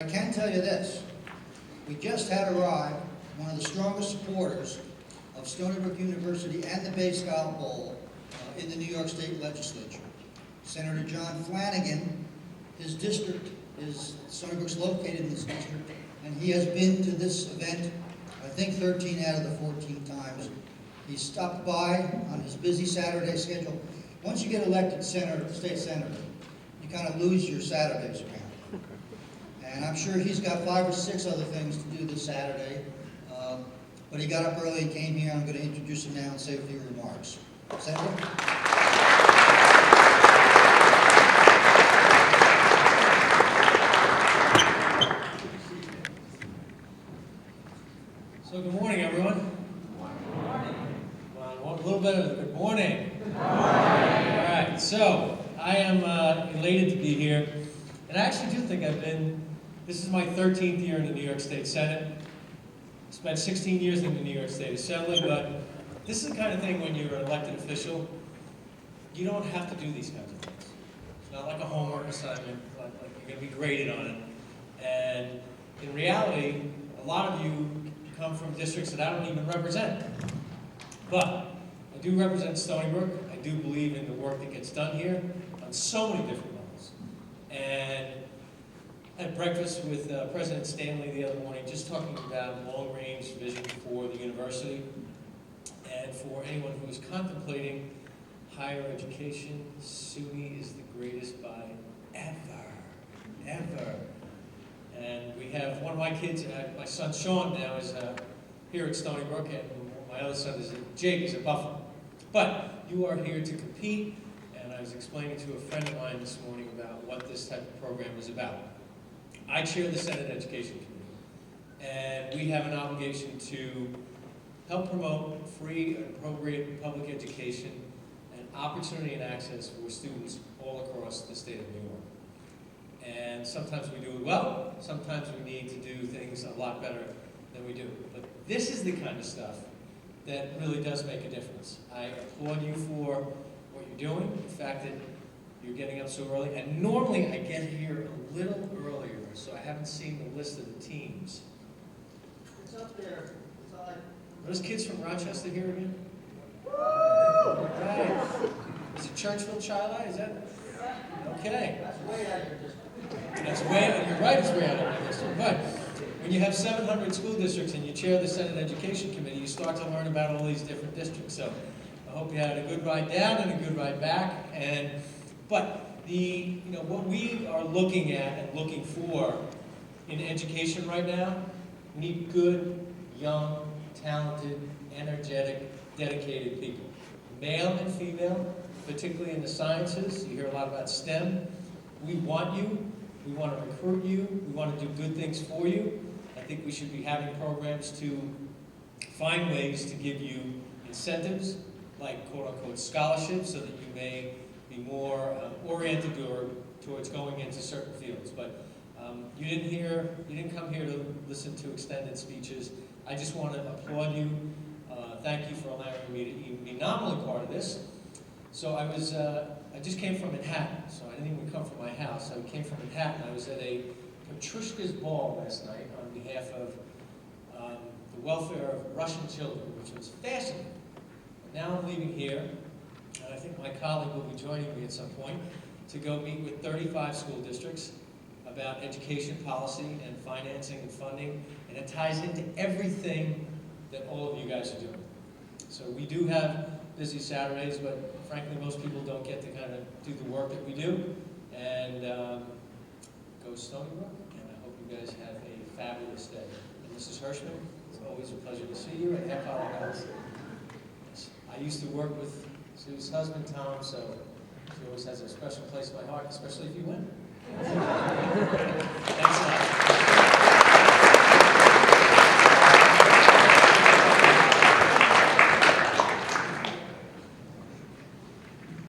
I can tell you this, we just had arrived one of the strongest supporters of Stony Brook University and the Bay Scallop Bowl in the New York State Legislature. Senator John Flanagan, his district is, Stony Brook's located in this district, and he has been to this event, I think 13 out of the 14 times. He stopped by on his busy Saturday schedule. Once you get elected state senator, you kind of lose your Saturdays around. And I'm sure he's got 5 or 6 other things to do this Saturday. But he got up early and came here. I'm going to introduce him now and say a few remarks. Senator? So good morning, everyone. Good morning. Well, a little bit of good morning. Good morning. All right, so I am elated to be here. And I actually do think this is my 13th year in the New York State Senate. Spent 16 years in the New York State Assembly, but this is the kind of thing when you're an elected official, you don't have to do these kinds of things. It's not like a homework assignment, like you're going to be graded on it. And in reality, a lot of you come from districts that I don't even represent. But I do represent Stony Brook. I do believe in the work that gets done here on so many different levels. And I had breakfast with President Stanley the other morning, just talking about long-range vision for the university. And for anyone who is contemplating higher education, SUNY is the greatest by ever. And we have one of my kids, my son Sean now is here at Stony Brook, and my other son Jake is at Buffalo. But you are here to compete, and I was explaining to a friend of mine this morning about what this type of program is about. I chair the Senate Education Committee, and we have an obligation to help promote free and appropriate public education and opportunity and access for students all across the state of New York. And sometimes we do it well, sometimes we need to do things a lot better than we do. But this is the kind of stuff that really does make a difference. I applaud you for what you're doing, the fact that you're getting up so early. And normally I get here a little earlier, so I haven't seen the list of the teams. It's up there. It's all right. Are those kids from Rochester here again? Right. Is it Churchville Chi-Li? Is that? Okay. That's way out of your district. That's way, you're right, it's way out of my district. But when you have 700 school districts and you chair the Senate Education Committee, you start to learn about all these different districts. So I hope you had a good ride down and a good ride back. But what we are looking at and looking for in education right now, we need good, young, talented, energetic, dedicated people. Male and female, particularly in the sciences. You hear a lot about STEM. We want you. We want to recruit you. We want to do good things for you. I think we should be having programs to find ways to give you incentives, like quote-unquote scholarships, so that you may be more oriented towards going into certain fields. But you didn't come here to listen to extended speeches. I just want to applaud you. Thank you for allowing me to even be nominally part of this. So I just came from Manhattan, so I didn't even come from my house. I came from Manhattan. I was at a Petrushka's ball last night on behalf of the welfare of Russian children, which was fascinating. Now I'm leaving here, and I think my colleague will be joining me at some point to go meet with 35 school districts about education policy and financing and funding, and it ties into everything that all of you guys are doing. So we do have busy Saturdays, but frankly most people don't get to kind of do the work that we do. And go Stony Brook, and I hope you guys have a fabulous day. And Mrs. Hirschman, it's always a pleasure to see you, and apologize. I used to work with Sue's husband, Tom, so she always has a special place in my heart, especially if you win.